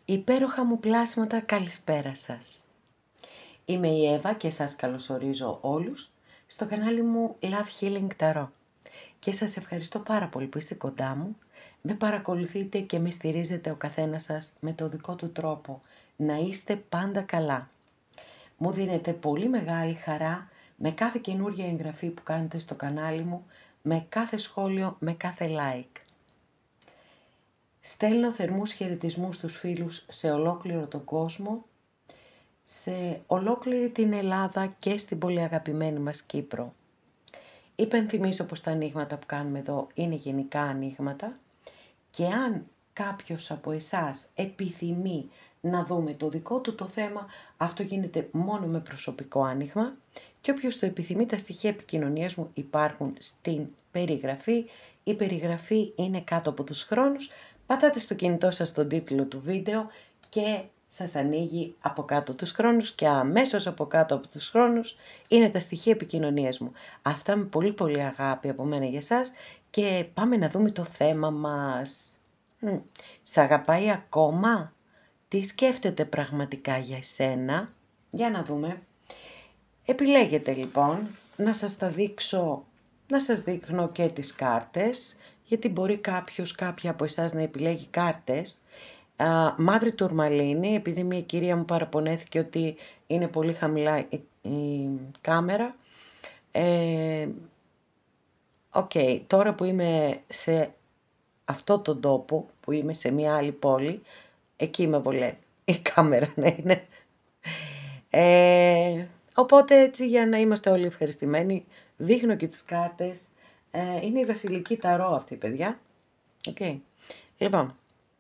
Υπέροχα μου πλάσματα, καλησπέρα σας. Είμαι η Εύα και σας καλωσορίζω όλους στο κανάλι μου Love Healing Tarot. Και σας ευχαριστώ πάρα πολύ που είστε κοντά μου, με παρακολουθείτε και με στηρίζετε ο καθένας σας με το δικό του τρόπο. Να είστε πάντα καλά. Μου δίνετε πολύ μεγάλη χαρά με κάθε καινούργια εγγραφή που κάνετε στο κανάλι μου, με κάθε σχόλιο, με κάθε like. Στέλνω θερμούς χαιρετισμούς στους φίλους σε ολόκληρο τον κόσμο, σε ολόκληρη την Ελλάδα και στην πολύ αγαπημένη μας Κύπρο. Υπενθυμίζω πως τα ανοίγματα που κάνουμε εδώ είναι γενικά ανοίγματα και αν κάποιος από εσάς επιθυμεί να δούμε το δικό του το θέμα, αυτό γίνεται μόνο με προσωπικό άνοιγμα και όποιος το επιθυμεί, τα στοιχεία επικοινωνίας μου υπάρχουν στην περιγραφή. Η περιγραφή είναι κάτω από τους χρόνους. Πατάτε στο κινητό σας τον τίτλο του βίντεο και σας ανοίγει από κάτω τους χρόνους και αμέσως από κάτω από τους χρόνους είναι τα στοιχεία επικοινωνίας μου. Αυτά με πολύ πολύ αγάπη από μένα για σας και πάμε να δούμε το θέμα μας. Σ' αγαπάει ακόμα? Τι σκέφτεται πραγματικά για εσένα? Για να δούμε. Επιλέγετε λοιπόν να σας τα δείξω, να σας δείχνω και τις κάρτες, γιατί μπορεί κάποια από εσάς να επιλέγει κάρτες. Μαύρη τουρμαλίνη, επειδή μια κυρία μου παραπονέθηκε ότι είναι πολύ χαμηλά η κάμερα. Τώρα που είμαι σε αυτό τον τόπο, που είμαι σε μια άλλη πόλη, εκεί με βολεύει η κάμερα να είναι. Οπότε έτσι, για να είμαστε όλοι ευχαριστημένοι, δείχνω και τις κάρτες. Είναι η Βασιλική Ταρό αυτή, παιδιά. Λοιπόν,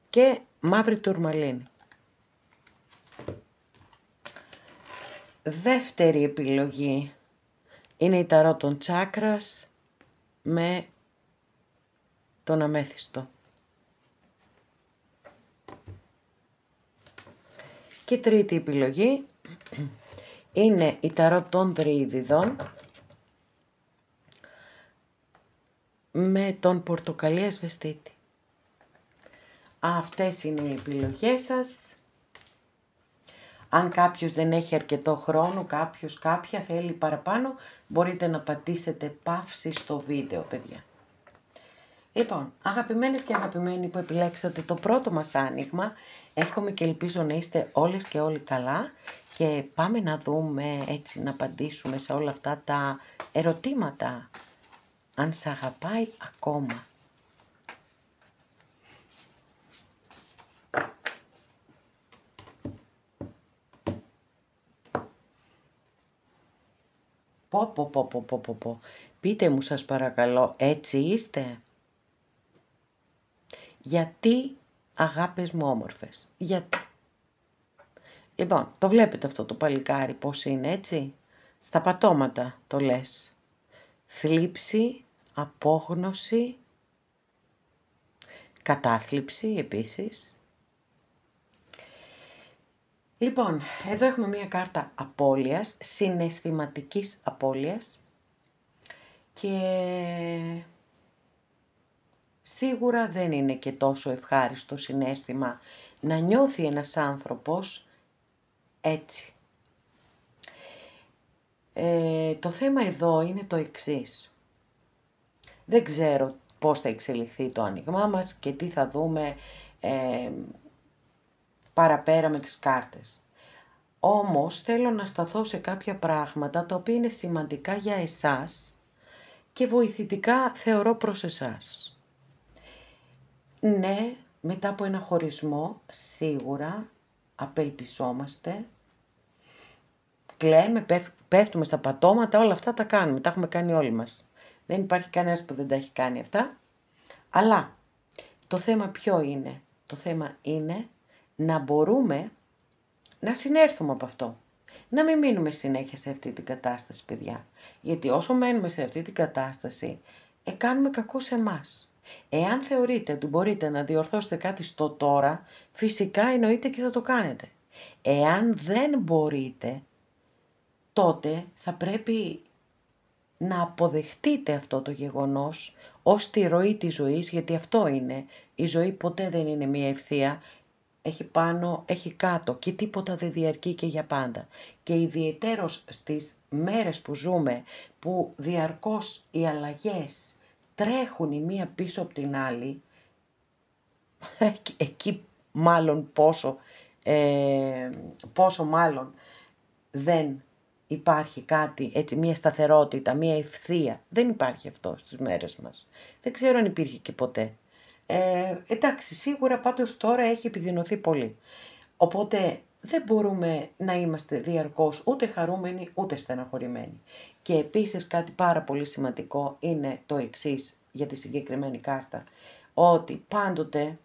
και μαύρη τουρμαλίνη. Δεύτερη επιλογή είναι η Ταρό των Τσάκρας με τον αμέθιστο. Και τρίτη επιλογή είναι η Ταρό των Δρύδιδων με τον πορτοκαλί ασβεστίτη. Αυτές είναι οι επιλογές σας. Αν κάποιος δεν έχει αρκετό χρόνο, κάποια θέλει παραπάνω, μπορείτε να πατήσετε παύση στο βίντεο, παιδιά. Λοιπόν, αγαπημένες και αγαπημένοι που επιλέξατε το πρώτο μας άνοιγμα, εύχομαι και ελπίζω να είστε όλες και όλοι καλά και πάμε να δούμε, έτσι να απαντήσουμε σε όλα αυτά τα ερωτήματα. Αν σ' αγαπάει ακόμα. Πω. Πείτε μου σας παρακαλώ, έτσι είστε? Γιατί, αγάπες μου όμορφες, γιατί? Λοιπόν, το βλέπετε αυτό το παλικάρι πώς είναι, έτσι? Στα πατώματα το λες. Θλίψη, απόγνωση, κατάθλιψη επίσης. Λοιπόν, εδώ έχουμε μία κάρτα απώλειας, συναισθηματικής απώλειας και σίγουρα δεν είναι και τόσο ευχάριστο συναίσθημα να νιώθει ένας άνθρωπος έτσι. Το θέμα εδώ είναι το εξής. Δεν ξέρω πώς θα εξελιχθεί το άνοιγμά μας και τι θα δούμε παραπέρα με τις κάρτες. Όμως θέλω να σταθώ σε κάποια πράγματα τα οποία είναι σημαντικά για εσάς και βοηθητικά θεωρώ προς εσάς. Ναι, μετά από ένα χωρισμό σίγουρα απελπισόμαστε, κλαίμε, πέφτουμε στα πατώματα, όλα αυτά τα κάνουμε, τα έχουμε κάνει όλοι μας. Δεν υπάρχει κανένας που δεν τα έχει κάνει αυτά. Αλλά το θέμα ποιο είναι? Το θέμα είναι να μπορούμε να συνέρθουμε από αυτό. Να μην μείνουμε συνέχεια σε αυτή την κατάσταση, παιδιά. Γιατί όσο μένουμε σε αυτή την κατάσταση, κάνουμε κακό σε εμάς. Εάν θεωρείτε ότι μπορείτε να διορθώσετε κάτι στο τώρα, φυσικά εννοείται και θα το κάνετε. Εάν δεν μπορείτε, τότε θα πρέπει να αποδεχτείτε αυτό το γεγονός ως τη ροή της ζωής, γιατί αυτό είναι. Η ζωή ποτέ δεν είναι μία ευθεία. έχει πάνω, έχει κάτω και τίποτα δεν διαρκεί και για πάντα. Και ιδιαιτέρως στις μέρες που ζούμε, που διαρκώς οι αλλαγές τρέχουν η μία πίσω από την άλλη, εκεί μάλλον πόσο μάλλον δεν υπάρχει κάτι, έτσι, μία σταθερότητα, μία ευθεία. Δεν υπάρχει αυτό στις μέρες μας. Δεν ξέρω αν υπήρχε και ποτέ. Εντάξει, σίγουρα πάντως τώρα έχει επιδεινωθεί πολύ. Οπότε δεν μπορούμε να είμαστε διαρκώς ούτε χαρούμενοι ούτε στεναχωρημένοι. Και επίσης κάτι πάρα πολύ σημαντικό είναι το εξής για τη συγκεκριμένη κάρτα. Ότι πάντοτε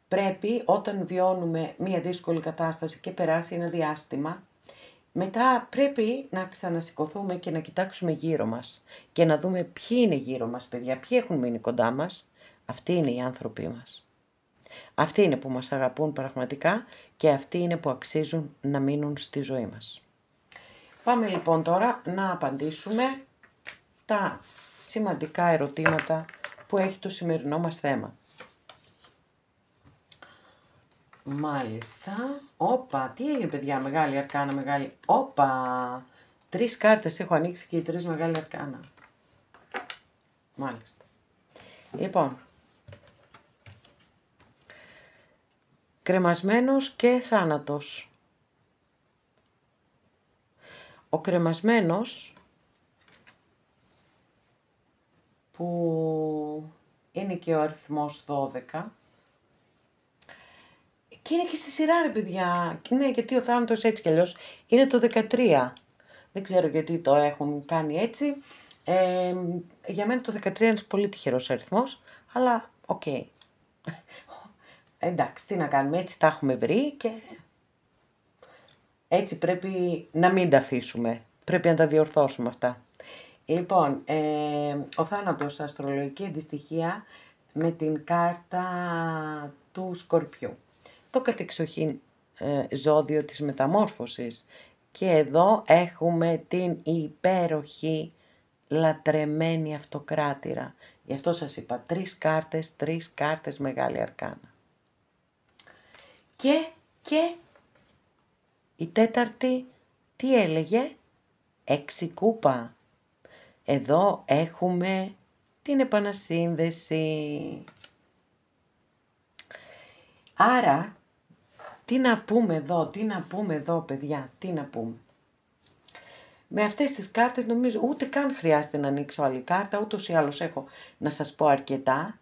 πρέπει, όταν βιώνουμε μία δύσκολη κατάσταση και περάσει ένα διάστημα, μετά πρέπει να ξανασηκωθούμε και να κοιτάξουμε γύρω μας και να δούμε ποιοι είναι γύρω μας, παιδιά, ποιοι έχουν μείνει κοντά μας. Αυτοί είναι οι άνθρωποι μας. Αυτοί είναι που μας αγαπούν πραγματικά και αυτοί είναι που αξίζουν να μείνουν στη ζωή μας. Πάμε λοιπόν τώρα να απαντήσουμε τα σημαντικά ερωτήματα που έχει το σημερινό μας θέμα. Μάλιστα. Όπα, τι έγινε παιδιά, μεγάλη αρκάνα, μεγάλη. Όπα, 3 κάρτες έχω ανοίξει και οι 3 μεγάλη αρκάνα. Μάλιστα. Λοιπόν, κρεμασμένος και θάνατος. Ο κρεμασμένος, που είναι και ο αριθμός 12, και είναι και στη σειρά ρε παιδιά. Ναι, γιατί ο θάνατος έτσι κι αλλιώς είναι το 13. Δεν ξέρω γιατί το έχουν κάνει έτσι. Για μένα το 13 είναι ένας πολύ τυχερός αριθμός, αλλά οκ. Εντάξει, τι να κάνουμε, έτσι τα έχουμε βρει και έτσι πρέπει να μην τα αφήσουμε. Πρέπει να τα διορθώσουμε αυτά. Λοιπόν, ο θάνατος, αστρολογική αντιστοιχεία με την κάρτα του Σκορπιού. Το κατεξοχήν ζώδιο της μεταμόρφωσης. Και εδώ έχουμε την υπέροχη λατρεμένη αυτοκράτηρα. Γι' αυτό σας είπα 3 κάρτες μεγάλη αρκάνα. Και η τέταρτη τι έλεγε? 6 κούπα. Εδώ έχουμε την επανασύνδεση. Άρα, τι να πούμε εδώ παιδιά, τι να πούμε. Με αυτές τις κάρτες νομίζω ούτε καν χρειάζεται να ανοίξω άλλη κάρτα, ούτως ή άλλως έχω να σας πω αρκετά.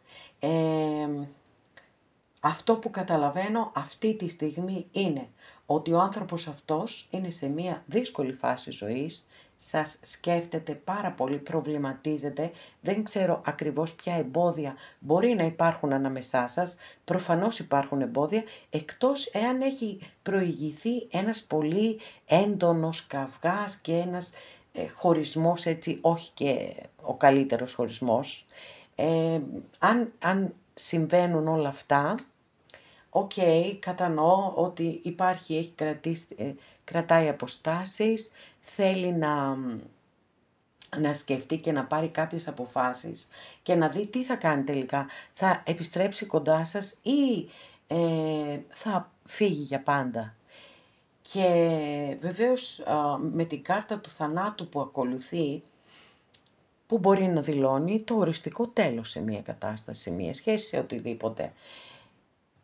Αυτό που καταλαβαίνω αυτή τη στιγμή είναι ότι ο άνθρωπος αυτός είναι σε μια δύσκολη φάση ζωής, σας σκέφτεται πάρα πολύ, προβληματίζεται, δεν ξέρω ακριβώς ποια εμπόδια μπορεί να υπάρχουν ανάμεσά σας, προφανώς υπάρχουν εμπόδια, εκτός εάν έχει προηγηθεί ένας πολύ έντονος καυγάς και ένας χωρισμός, έτσι, όχι και ο καλύτερος χωρισμός. Αν συμβαίνουν όλα αυτά, κατανοώ ότι υπάρχει, κρατάει αποστάσεις, θέλει να σκεφτεί και να πάρει κάποιες αποφάσεις και να δει τι θα κάνει τελικά. Θα επιστρέψει κοντά σας ή θα φύγει για πάντα. Και βεβαίως με την κάρτα του θανάτου που ακολουθεί, που μπορεί να δηλώνει το οριστικό τέλος σε μια κατάσταση, σε μια σχέση, σε οτιδήποτε.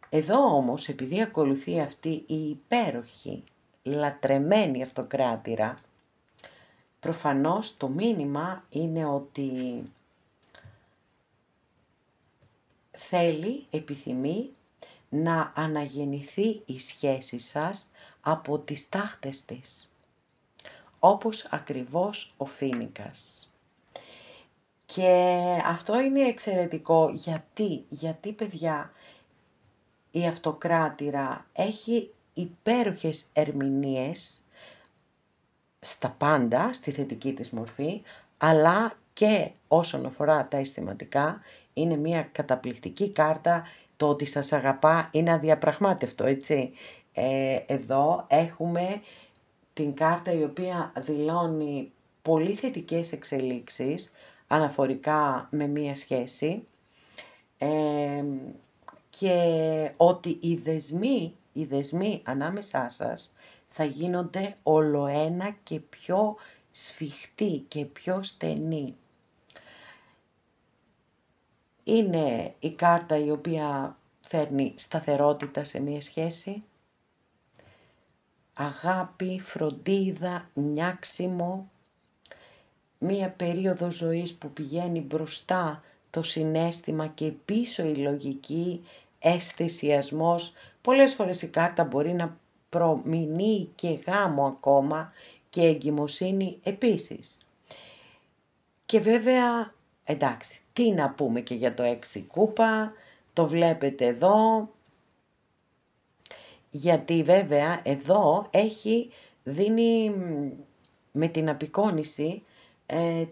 Εδώ όμως, επειδή ακολουθεί αυτή η υπέροχη, λατρεμένη αυτοκράτηρα, προφανώς το μήνυμα είναι ότι θέλει, επιθυμεί να αναγεννηθεί η σχέση σας από τις τάχτες της, όπως ακριβώς ο Φοίνικας. Και αυτό είναι εξαιρετικό, γιατί παιδιά, η αυτοκράτηρα έχει υπέροχες ερμηνείες στα πάντα, στη θετική της μορφή, αλλά και όσον αφορά τα αισθηματικά, είναι μια καταπληκτική κάρτα. Το ότι σας αγαπά είναι αδιαπραγμάτευτο, έτσι. Εδώ έχουμε την κάρτα η οποία δηλώνει πολύ θετικές εξελίξεις αναφορικά με μία σχέση, και ότι οι δεσμοί ανάμεσά σας θα γίνονται ολοένα και πιο σφιχτοί και πιο στενοί. Είναι η κάρτα η οποία φέρνει σταθερότητα σε μία σχέση, αγάπη, φροντίδα, νιάξιμο, μία περίοδο ζωής που πηγαίνει μπροστά το συναίσθημα και πίσω η λογική, αισθησιασμός. Πολλές φορές η κάρτα μπορεί να προμηνύει και γάμο ακόμα και εγκυμοσύνη επίσης. Και βέβαια, εντάξει, τι να πούμε και για το 6 κούπα, το βλέπετε εδώ, γιατί βέβαια εδώ δίνει με την απεικόνιση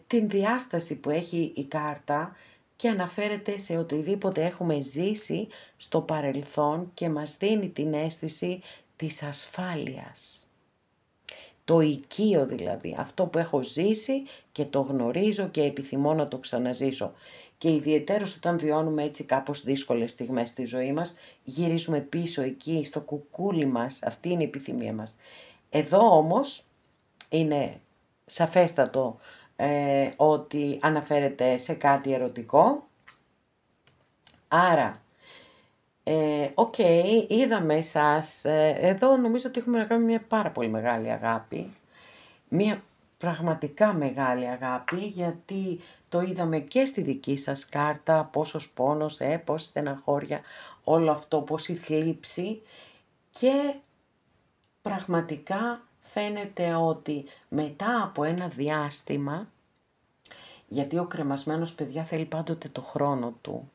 την διάσταση που έχει η κάρτα και αναφέρεται σε οτιδήποτε έχουμε ζήσει στο παρελθόν και μας δίνει την αίσθηση της ασφάλειας. Το οικείο δηλαδή, αυτό που έχω ζήσει και το γνωρίζω και επιθυμώ να το ξαναζήσω. Και ιδιαιτέρως όταν βιώνουμε έτσι κάπως δύσκολες στιγμές στη ζωή μας, γυρίζουμε πίσω εκεί στο κουκούλι μας, αυτή είναι η επιθυμία μας. Εδώ όμως είναι σαφέστατο ότι αναφέρεται σε κάτι ερωτικό. Άρα, είδαμε εσάς, εδώ νομίζω ότι έχουμε να κάνουμε μια πάρα πολύ μεγάλη αγάπη, μια πραγματικά μεγάλη αγάπη, γιατί το είδαμε και στη δική σας κάρτα, πόσος πόνος, πόση στεναχώρια, όλο αυτό, πόση θλίψη, και πραγματικά φαίνεται ότι μετά από ένα διάστημα, γιατί ο κρεμασμένος, παιδιά, θέλει πάντοτε το χρόνο του,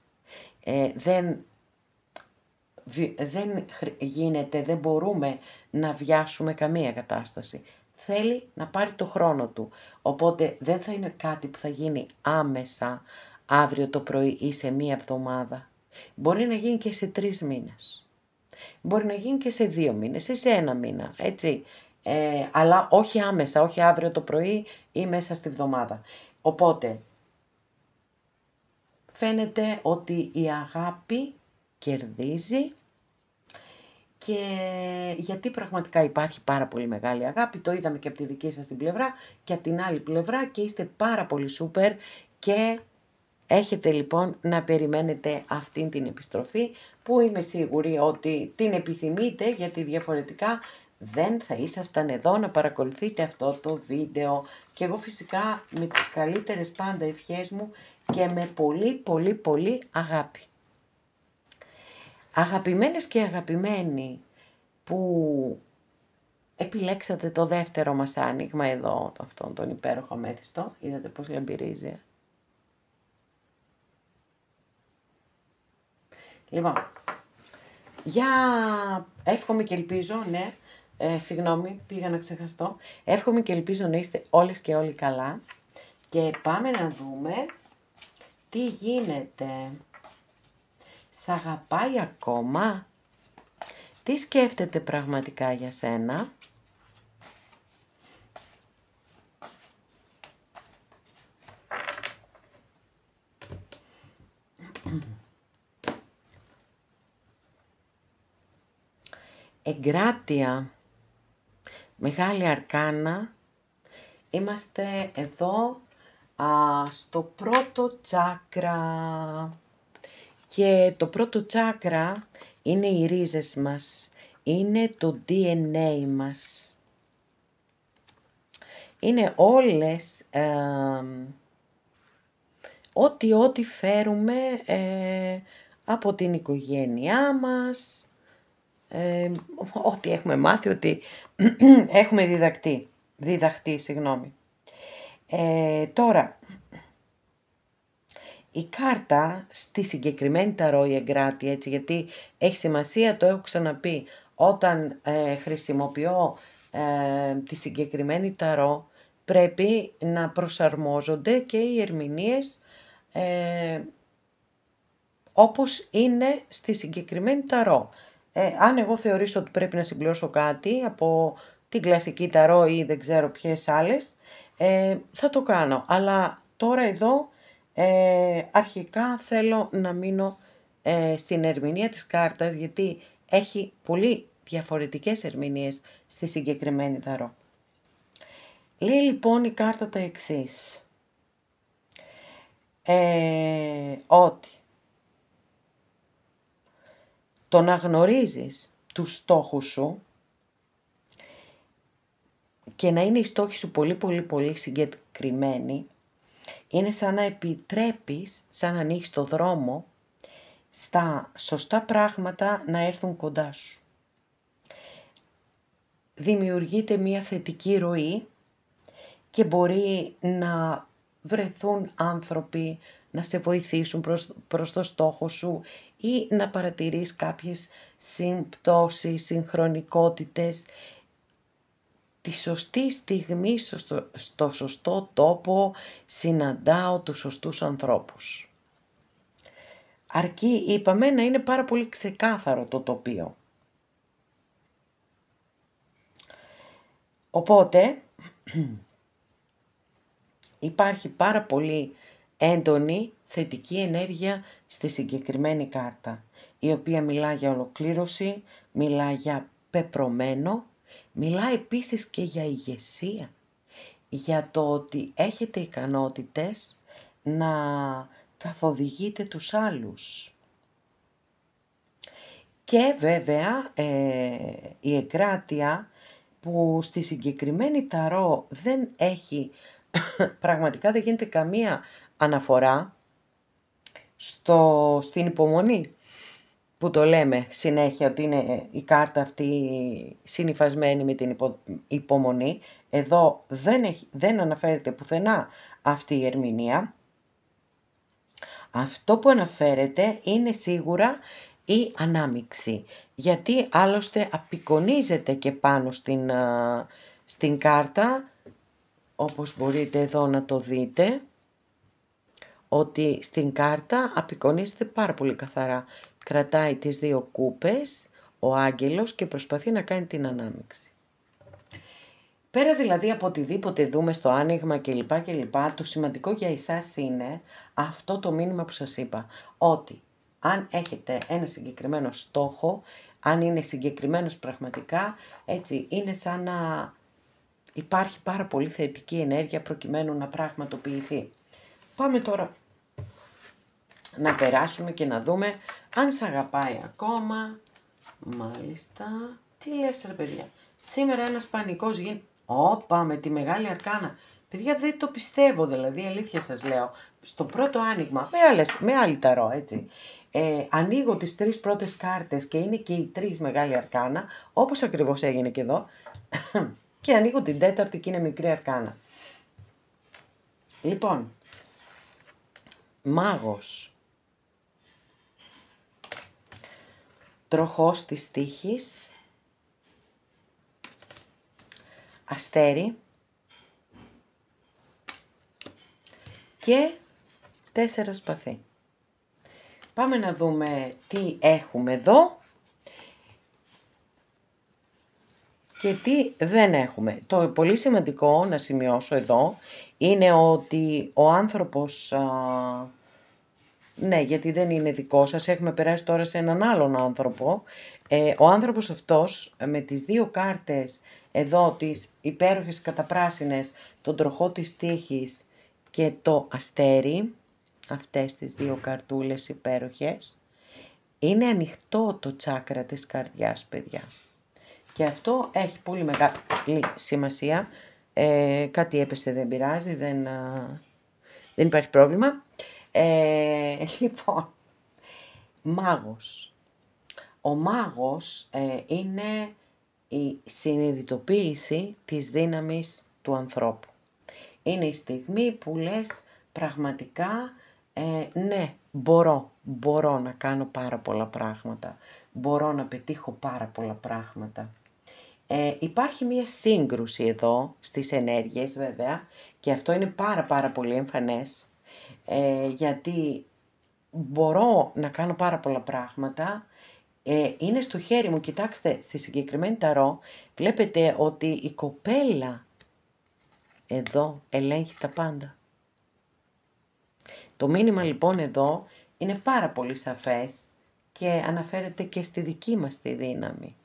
δεν μπορούμε να βιάσουμε καμία κατάσταση. Θέλει να πάρει το χρόνο του, οπότε δεν θα είναι κάτι που θα γίνει άμεσα αύριο το πρωί ή σε μία εβδομάδα. Μπορεί να γίνει και σε 3 μήνες. Μπορεί να γίνει και σε 2 μήνες ή σε 1 μήνα, έτσι. Αλλά όχι άμεσα, όχι αύριο το πρωί ή μέσα στη εβδομάδα. Οπότε, φαίνεται ότι η αγάπη κερδίζει, και γιατί πραγματικά υπάρχει πάρα πολύ μεγάλη αγάπη, το είδαμε και από τη δική σας την πλευρά και από την άλλη πλευρά, και είστε πάρα πολύ σούπερ και έχετε λοιπόν να περιμένετε αυτήν την επιστροφή που είμαι σίγουρη ότι την επιθυμείτε, γιατί διαφορετικά δεν θα ήσασταν εδώ να παρακολουθείτε αυτό το βίντεο. Και εγώ φυσικά με τις καλύτερες πάντα ευχές μου και με πολύ πολύ πολύ αγάπη. Αγαπημένες και αγαπημένοι που επιλέξατε το δεύτερο μας άνοιγμα εδώ, αυτόν τον υπέροχο αμέθιστο, είδατε πως λαμπυρίζει. Λοιπόν, εύχομαι και ελπίζω, συγγνώμη, πήγα να ξεχαστώ, εύχομαι και ελπίζω να είστε όλες και όλοι καλά, και πάμε να δούμε τι γίνεται. Σ' αγαπάει ακόμα? Τι σκέφτεται πραγματικά για σένα? Εγκράτεια, μεγάλη αρκάνα. Είμαστε εδώ στο πρώτο τσάκρα. Και το πρώτο τσάκρα είναι οι ρίζες μας, είναι το DNA μας. Είναι όλες, ό,τι φέρουμε από την οικογένειά μας, ό,τι έχουμε μάθει, ότι έχουμε διδαχτεί, συγγνώμη. Τώρα, η κάρτα στη συγκεκριμένη ταρό, η εγκράτεια, έτσι, γιατί έχει σημασία, το έχω ξαναπεί, όταν χρησιμοποιώ τη συγκεκριμένη ταρό, πρέπει να προσαρμόζονται και οι ερμηνείες όπως είναι στη συγκεκριμένη ταρό. Αν εγώ θεωρήσω ότι πρέπει να συμπληρώσω κάτι από την κλασική ταρό ή δεν ξέρω ποιες άλλες, θα το κάνω. Αλλά τώρα εδώ αρχικά θέλω να μείνω στην ερμηνεία της κάρτας, γιατί έχει πολύ διαφορετικές ερμηνείες στη συγκεκριμένη ταρό. Λέει λοιπόν η κάρτα τα εξής. Ότι το να γνωρίζεις τους στόχους σου και να είναι οι στόχοι σου πολύ συγκεκριμένοι, είναι σαν να επιτρέπεις, σαν να ανοίξεις το δρόμο στα σωστά πράγματα να έρθουν κοντά σου. Δημιουργείται μια θετική ροή και μπορεί να βρεθούν άνθρωποι να σε βοηθήσουν προς το στόχο σου ή να παρατηρείς κάποιες συμπτώσεις, συγχρονικότητες, τη σωστή στιγμή, στο σωστό τόπο συναντάω τους σωστούς ανθρώπους. Αρκεί, είπαμε, να είναι πάρα πολύ ξεκάθαρο το τοπίο. Οπότε υπάρχει πάρα πολύ έντονη θετική ενέργεια στη συγκεκριμένη κάρτα, η οποία μιλά για ολοκλήρωση, μιλά για πεπρωμένο, μιλά επίσης και για ηγεσία, για το ότι έχετε ικανότητες να καθοδηγείτε τους άλλους. Και βέβαια η εγκράτεια που στη συγκεκριμένη ταρό δεν έχει, πραγματικά δεν γίνεται καμία αναφορά στην υπομονή, που το λέμε συνέχεια ότι είναι η κάρτα αυτή συνυφασμένη με την υπομονή. Εδώ δεν αναφέρεται πουθενά αυτή η ερμηνεία. Αυτό που αναφέρεται είναι σίγουρα η ανάμειξη, γιατί άλλωστε απεικονίζεται και πάνω στην κάρτα, όπως μπορείτε εδώ να το δείτε, ότι στην κάρτα απεικονίζεται πάρα πολύ καθαρά. Κρατάει τις δύο κούπες ο άγγελος και προσπαθεί να κάνει την ανάμειξη. Πέρα δηλαδή από οτιδήποτε δούμε στο άνοιγμα κλπ, το σημαντικό για εσάς είναι αυτό το μήνυμα που σας είπα, ότι αν έχετε ένα συγκεκριμένο στόχο, αν είναι συγκεκριμένος πραγματικά, έτσι είναι σαν να υπάρχει πάρα πολύ θετική ενέργεια προκειμένου να πραγματοποιηθεί. Πάμε τώρα να περάσουμε και να δούμε αν σ' αγαπάει ακόμα. Μάλιστα. Τι λες ρε παιδιά. Σήμερα ένας πανικός γίνεται. Όπα, με τη μεγάλη αρκάνα. Παιδιά, δεν το πιστεύω, δηλαδή, αλήθεια σας λέω. Στο πρώτο άνοιγμα, με άλλη ταρό, έτσι. Ανοίγω τις 3 πρώτες κάρτες και είναι και οι 3 μεγάλη αρκάνα, όπως ακριβώς έγινε και εδώ. Και ανοίγω την 4η και είναι μικρή αρκάνα. Λοιπόν, μάγος. Τροχός της τύχης. Αστέρι. Και 4 σπαθί. Πάμε να δούμε τι έχουμε εδώ και τι δεν έχουμε. Το πολύ σημαντικό να σημειώσω εδώ είναι ότι ο άνθρωπος, ναι, γιατί δεν είναι δικό σας, έχουμε περάσει τώρα σε έναν άλλον άνθρωπο. Ο άνθρωπος αυτός με τις 2 κάρτες εδώ, τις υπέροχες καταπράσινες, τον τροχό της τύχης και το αστέρι, αυτές τις 2 καρτούλες υπέροχες, είναι ανοιχτό το τσάκρα της καρδιάς, παιδιά. Και αυτό έχει πολύ μεγάλη σημασία. Κάτι έπεσε, δεν πειράζει, δεν υπάρχει πρόβλημα. Λοιπόν, μάγος. Ο μάγος είναι η συνειδητοποίηση της δύναμης του ανθρώπου. Είναι η στιγμή που λες πραγματικά, ναι, μπορώ να κάνω πάρα πολλά πράγματα. Μπορώ να πετύχω πάρα πολλά πράγματα. Υπάρχει μία σύγκρουση εδώ στις ενέργειες βέβαια και αυτό είναι πάρα πολύ εμφανές, γιατί μπορώ να κάνω πάρα πολλά πράγματα, είναι στο χέρι μου, κοιτάξτε στη συγκεκριμένη ταρό, βλέπετε ότι η κοπέλα εδώ ελέγχει τα πάντα. Το μήνυμα λοιπόν εδώ είναι πάρα πολύ σαφές και αναφέρεται και στη δική μας τη δύναμη.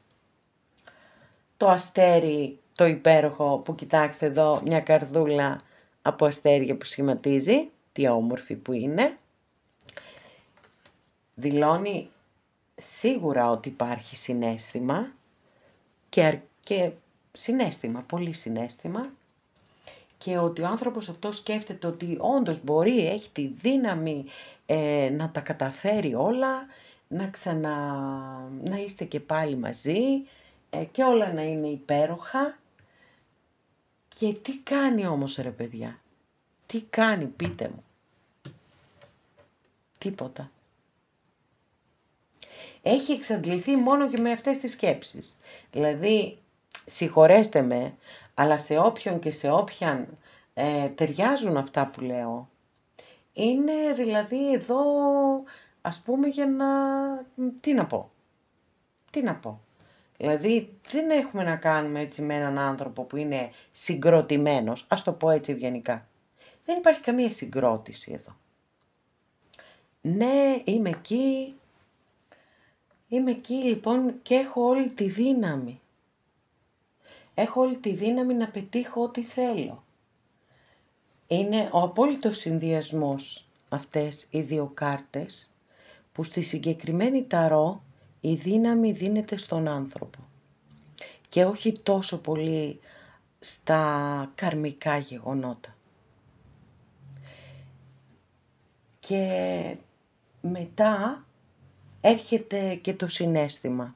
Το αστέρι, το υπέροχο, που κοιτάξτε εδώ μια καρδούλα από αστέρια που σχηματίζει, τι όμορφη που είναι, δηλώνει σίγουρα ότι υπάρχει συναίσθημα και συναίσθημα, πολύ συναίσθημα, και ότι ο άνθρωπος αυτός σκέφτεται ότι όντως μπορεί, έχει τη δύναμη να τα καταφέρει όλα, να είστε και πάλι μαζί και όλα να είναι υπέροχα. Και τι κάνει όμως ρε παιδιά, τι κάνει, πείτε μου? Τίποτα. Έχει εξαντληθεί μόνο και με αυτές τις σκέψεις. Δηλαδή, συγχωρέστε με, αλλά σε όποιον και σε όποιαν ταιριάζουν αυτά που λέω, είναι δηλαδή εδώ, ας πούμε, για να... Τι να πω. Δηλαδή, δεν έχουμε να κάνουμε έτσι με έναν άνθρωπο που είναι συγκροτημένος, ας το πω έτσι ευγενικά. Δεν υπάρχει καμία συγκρότηση εδώ. Ναι, είμαι εκεί λοιπόν και έχω όλη τη δύναμη. Έχω όλη τη δύναμη να πετύχω ό,τι θέλω. Είναι ο απόλυτος συνδυασμός αυτές οι δύο κάρτες, που στη συγκεκριμένη ταρό η δύναμη δίνεται στον άνθρωπο και όχι τόσο πολύ στα καρμικά γεγονότα. Και μετά έρχεται και το συναίσθημα.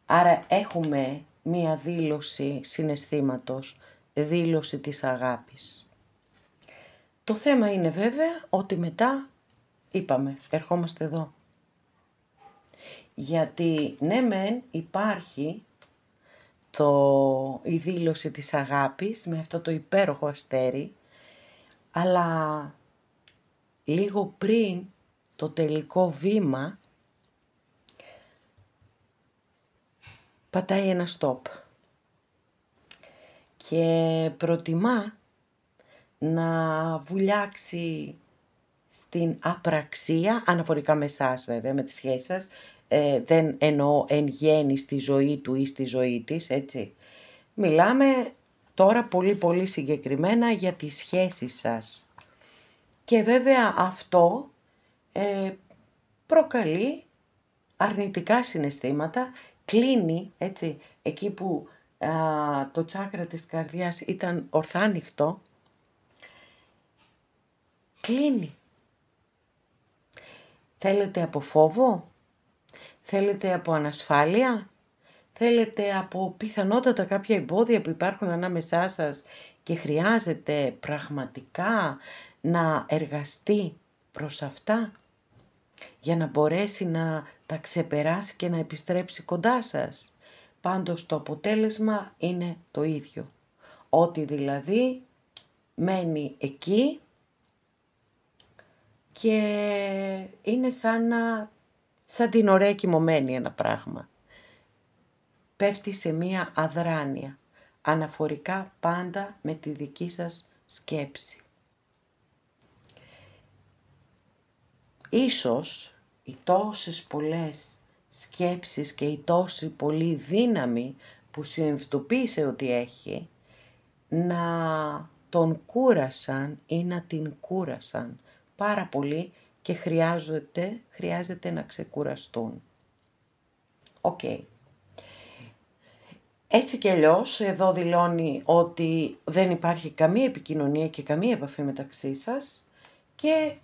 Άρα έχουμε μία δήλωση συναισθήματος, δήλωση της αγάπης. Το θέμα είναι βέβαια ότι μετά, είπαμε, ερχόμαστε εδώ. Γιατί ναι μεν υπάρχει η δήλωση της αγάπης με αυτό το υπέροχο αστέρι, αλλά λίγο πριν το τελικό βήμα πατάει ένα stop και προτιμά να βουλιάξει στην απραξία, αναφορικά με εσάς βέβαια, με τη σχέση σας, δεν εννοώ εν γέννη στη ζωή του ή στη ζωή της, έτσι. Μιλάμε τώρα πολύ συγκεκριμένα για τη σχέση σας. Και βέβαια αυτό προκαλεί αρνητικά συναισθήματα, κλείνει, έτσι, εκεί που το τσάκρα της καρδιάς ήταν ορθά ανοιχτό, κλείνει. Θέλετε από φόβο, θέλετε από ανασφάλεια, θέλετε από πιθανότατα κάποια εμπόδια που υπάρχουν ανάμεσά σας και χρειάζεται πραγματικά να εργαστεί προς αυτά για να μπορέσει να τα ξεπεράσει και να επιστρέψει κοντά σας. Πάντως το αποτέλεσμα είναι το ίδιο. Ότι δηλαδή μένει εκεί και είναι σαν την ωραία κοιμωμένη ένα πράγμα. Πέφτει σε μία αδράνεια, αναφορικά πάντα με τη δική σας σκέψη. Ίσως οι τόσες πολλές σκέψεις και η τόση πολλή δύναμη που συνειδητοποίησε ότι έχει, να τον κούρασαν ή να την κούρασαν πάρα πολύ και χρειάζεται να ξεκουραστούν. Οκ. Έτσι κι αλλιώς, εδώ δηλώνει ότι δεν υπάρχει καμία επικοινωνία και καμία επαφή μεταξύ σας και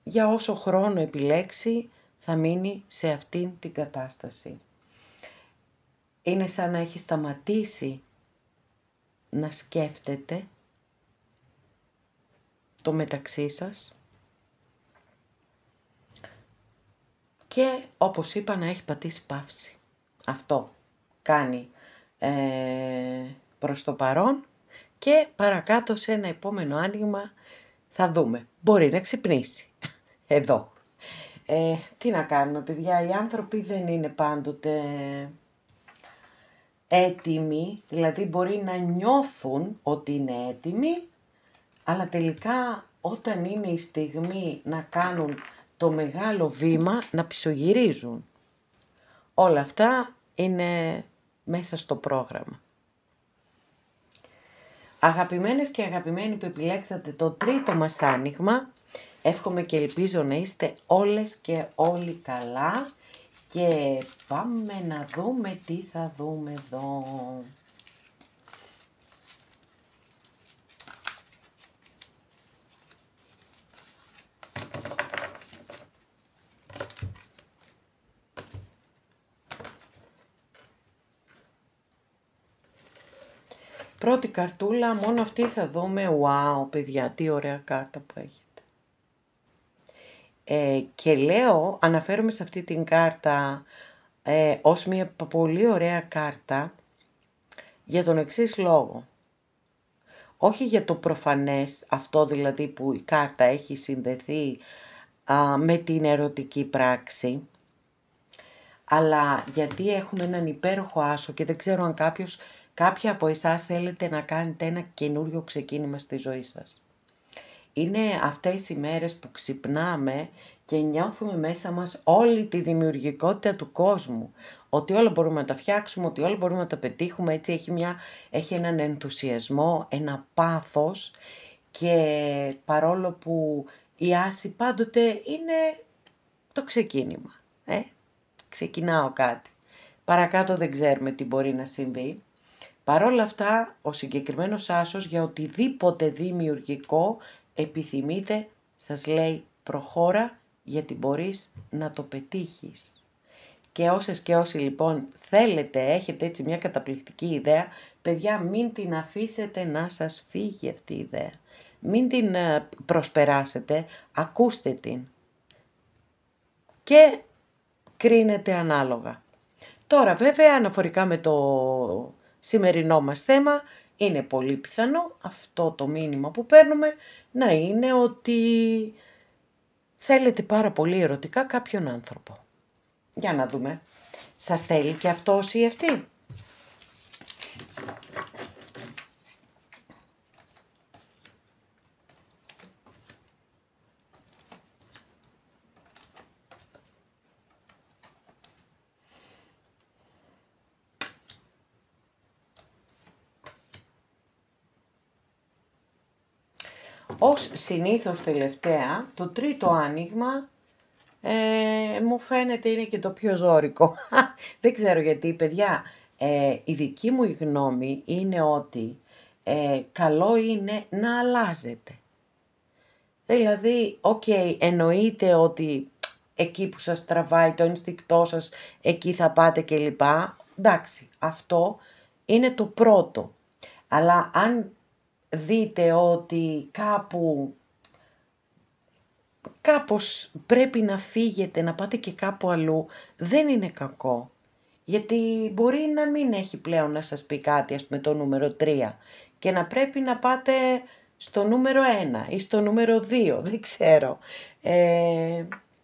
για όσο χρόνο επιλέξει θα μείνει σε αυτήν την κατάσταση. Είναι σαν να έχει σταματήσει να σκέφτεται το μεταξύ σας και όπως είπα να έχει πατήσει παύση. Αυτό κάνει προς το παρόν και παρακάτω σε ένα επόμενο άνοιγμα θα δούμε. Μπορεί να ξυπνήσει. Εδώ. Τι να κάνουμε παιδιά, οι άνθρωποι δεν είναι πάντοτε έτοιμοι, δηλαδή μπορεί να νιώθουν ότι είναι έτοιμοι, αλλά τελικά όταν είναι η στιγμή να κάνουν το μεγάλο βήμα να πισωγυρίζουν. Όλα αυτά είναι μέσα στο πρόγραμμα. Αγαπημένες και αγαπημένοι που επιλέξατε το τρίτο μας άνοιγμα, εύχομαι και ελπίζω να είστε όλες και όλοι καλά και πάμε να δούμε τι θα δούμε εδώ. Πρώτη καρτούλα, μόνο αυτή θα δούμε. Wow, παιδιά, τι ωραία κάρτα που έχετε. Και λέω, αναφέρομαι σε αυτή την κάρτα ως μια πολύ ωραία κάρτα για τον εξής λόγο. Όχι για το προφανές, αυτό δηλαδή που η κάρτα έχει συνδεθεί με την ερωτική πράξη, αλλά γιατί έχουμε έναν υπέροχο άσο και δεν ξέρω αν κάποια από εσάς θέλετε να κάνετε ένα καινούριο ξεκίνημα στη ζωή σας. Είναι αυτές οι μέρες που ξυπνάμε και νιώθουμε μέσα μας όλη τη δημιουργικότητα του κόσμου. Ότι όλα μπορούμε να τα φτιάξουμε, ότι όλα μπορούμε να τα πετύχουμε. Έτσι έχει έναν ενθουσιασμό, ένα πάθος και παρόλο που η άση πάντοτε είναι το ξεκίνημα. Ξεκινάω κάτι. Παρακάτω δεν ξέρουμε τι μπορεί να συμβεί. Παρόλα αυτά, ο συγκεκριμένος άσος για οτιδήποτε δημιουργικό επιθυμείτε, σας λέει προχώρα γιατί μπορείς να το πετύχεις. Και όσες και όσοι λοιπόν θέλετε, έχετε έτσι μια καταπληκτική ιδέα, παιδιά μην την αφήσετε να σας φύγει αυτή η ιδέα. Μην την προσπεράσετε, ακούστε την και κρίνετε ανάλογα. Τώρα βέβαια αναφορικά με το σημερινό μας θέμα, είναι πολύ πιθανό αυτό το μήνυμα που παίρνουμε να είναι ότι θέλετε πάρα πολύ ερωτικά κάποιον άνθρωπο. Για να δούμε. Σας θέλει και αυτός ή αυτή? Ως συνήθως τελευταία, το τρίτο άνοιγμα μου φαίνεται είναι και το πιο ζώρικο. Δεν ξέρω γιατί, παιδιά. Η δική μου γνώμη είναι ότι καλό είναι να αλλάζετε. Δηλαδή, εννοείται ότι εκεί που σας τραβάει το ενστικτό σας, εκεί θα πάτε κλπ. Εντάξει, αυτό είναι το πρώτο. Αλλά αν δείτε ότι κάπως πρέπει να φύγετε, να πάτε και κάπου αλλού, δεν είναι κακό. Γιατί μπορεί να μην έχει πλέον να σας πει κάτι, ας πούμε το νούμερο 3, και να πρέπει να πάτε στο νούμερο 1 ή στο νούμερο 2, δεν ξέρω.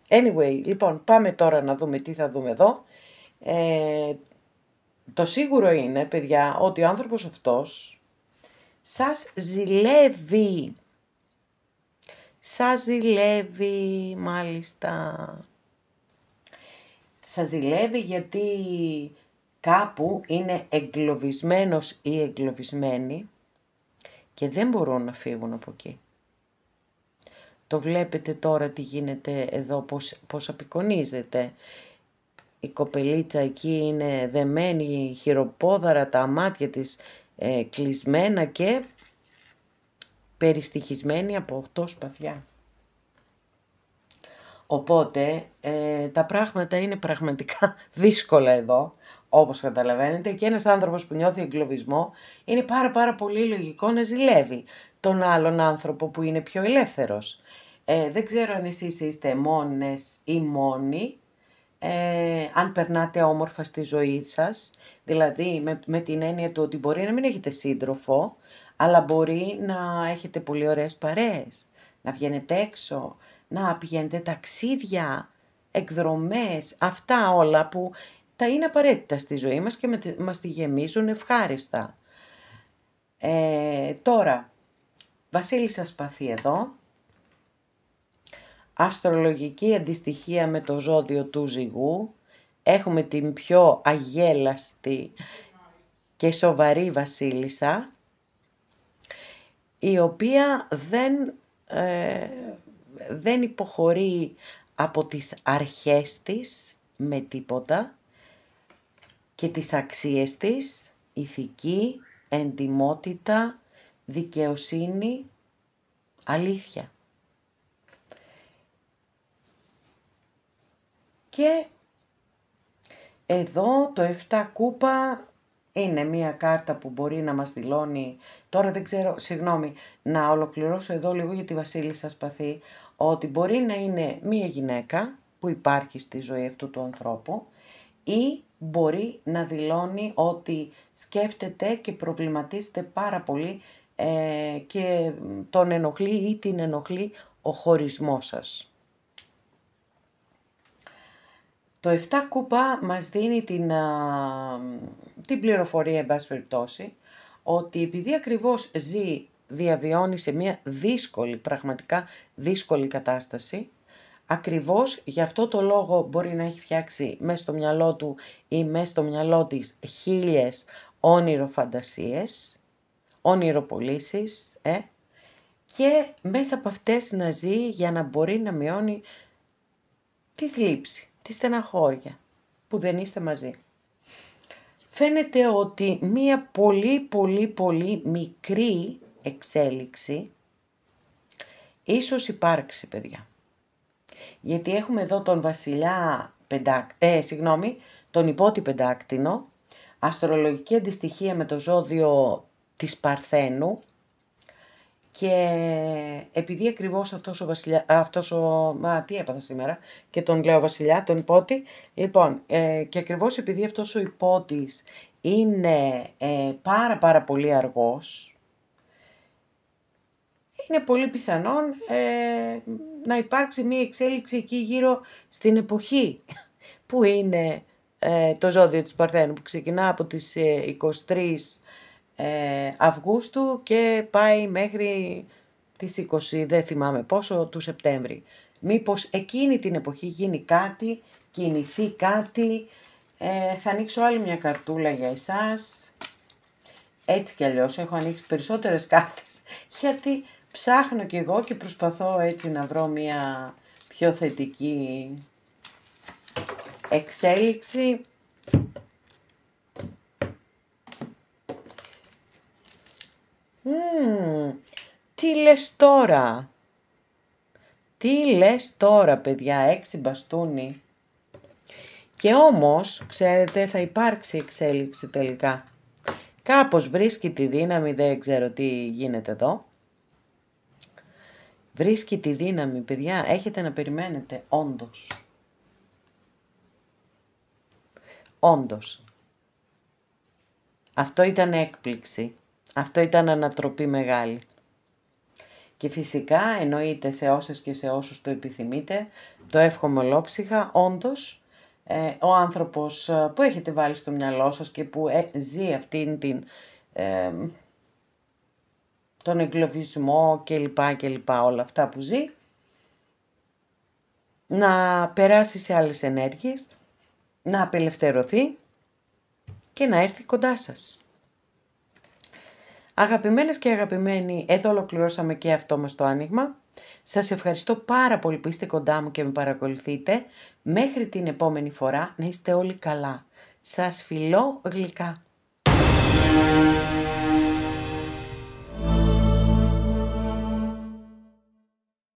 Anyway, λοιπόν, πάμε τώρα να δούμε τι θα δούμε εδώ. Το σίγουρο είναι, παιδιά, ότι ο άνθρωπος αυτός σας ζηλεύει. Σας ζηλεύει, μάλιστα. Σας ζηλεύει γιατί κάπου είναι εγκλωβισμένος ή εγκλωβισμένη και δεν μπορούν να φύγουν από εκεί. Το βλέπετε τώρα τι γίνεται εδώ, πώς απεικονίζεται. Η κοπελίτσα εκεί είναι δεμένη, χειροπόδαρα, τα μάτια της κλεισμένα και περιστοιχισμένη από 8 σπαθιά. Οπότε τα πράγματα είναι πραγματικά δύσκολα εδώ, όπως καταλαβαίνετε, και ένας άνθρωπος που νιώθει εγκλωβισμό είναι πάρα πολύ λογικό να ζηλεύει τον άλλον άνθρωπο που είναι πιο ελεύθερος. Δεν ξέρω αν εσείς είστε μόνες ή μόνοι, αν περνάτε όμορφα στη ζωή σας, δηλαδή με την έννοια του ότι μπορεί να μην έχετε σύντροφο, αλλά μπορεί να έχετε πολύ ωραίες παρέες, να βγαίνετε έξω, να πηγαίνετε ταξίδια, εκδρομές, αυτά όλα που τα είναι απαραίτητα στη ζωή μας και μας τη γεμίζουν ευχάριστα. Τώρα, Βασίλισσα Σπαθή εδώ, αστρολογική αντιστοιχία με το ζώδιο του Ζυγού. Έχουμε την πιο αγέλαστη και σοβαρή βασίλισσα, η οποία δεν υποχωρεί από τις αρχές της με τίποτα και τις αξίες της, ηθική, εντιμότητα, δικαιοσύνη, αλήθεια. Και εδώ το 7 κούπα είναι μία κάρτα που μπορεί να μας δηλώνει, τώρα δεν ξέρω, συγγνώμη, να ολοκληρώσω εδώ λίγο για τη βασίλισσα Σπαθή, ότι μπορεί να είναι μία γυναίκα που υπάρχει στη ζωή αυτού του ανθρώπου ή μπορεί να δηλώνει ότι σκέφτεται και προβληματίζεται πάρα πολύ και τον ενοχλεί ή την ενοχλεί ο χωρισμός σας. Το 7 κούπα μας δίνει την πληροφορία, εν πάση περιπτώσει, ότι επειδή ακριβώς διαβιώνει σε μια δύσκολη, πραγματικά δύσκολη κατάσταση, ακριβώς γι' αυτό το λόγο μπορεί να έχει φτιάξει μέσα στο μυαλό του ή μέσα στο μυαλό της 1000 όνειρο-φαντασίες, όνειρο-πωλήσεις, και μέσα από αυτές να ζει για να μπορεί να μειώνει τη θλίψη, τη στεναχώρια που δεν είστε μαζί. Φαίνεται ότι μία πολύ μικρή εξέλιξη ίσως υπάρξει, παιδιά. Γιατί έχουμε εδώ τον βασιλιά τον υπότι πεντάκτηνο, αστρολογική αντιστοιχία με το ζώδιο της Παρθένου, και επειδή ακριβώς τι έπαθα σήμερα και τον λέω βασιλιά, τον υπότη, λοιπόν, και ακριβώς επειδή αυτός ο υπότης είναι πάρα πολύ αργός, είναι πολύ πιθανόν να υπάρξει μία εξέλιξη εκεί γύρω στην εποχή που είναι το ζώδιο της Παρθένου, που ξεκινά από τις 23 Αυγούστου και πάει μέχρι τις 20, δεν θυμάμαι πόσο, του Σεπτέμβρη. Μήπως εκείνη την εποχή γίνει κάτι, κινηθεί κάτι. Θα ανοίξω άλλη μια καρτούλα για εσάς. Έτσι κι αλλιώς έχω ανοίξει περισσότερες κάρτες, γιατί ψάχνω κι εγώ και προσπαθώ έτσι να βρω μια πιο θετική εξέλιξη. Τι λες τώρα? Τι λες τώρα, παιδιά? 6 μπαστούνι. Και όμως, ξέρετε, θα υπάρξει εξέλιξη τελικά. Κάπως βρίσκει τη δύναμη, δεν ξέρω τι γίνεται εδώ. Βρίσκει τη δύναμη, παιδιά, έχετε να περιμένετε, όντως. Όντως. Αυτό ήταν έκπληξη. Αυτό ήταν ανατροπή μεγάλη. Και φυσικά εννοείται σε όσες και σε όσους το επιθυμείτε, το εύχομαι ολόψυχα, όντως, ο άνθρωπος που έχετε βάλει στο μυαλό σας και που ζει αυτήν τον εγκλωβισμό κλπ, όλα αυτά που ζει, να περάσει σε άλλες ενέργειες, να απελευθερωθεί και να έρθει κοντά σας. Αγαπημένες και αγαπημένοι, εδώ ολοκληρώσαμε και αυτό μας το άνοιγμα. Σας ευχαριστώ πάρα πολύ που είστε κοντά μου και με παρακολουθείτε. Μέχρι την επόμενη φορά να είστε όλοι καλά. Σας φιλώ γλυκά.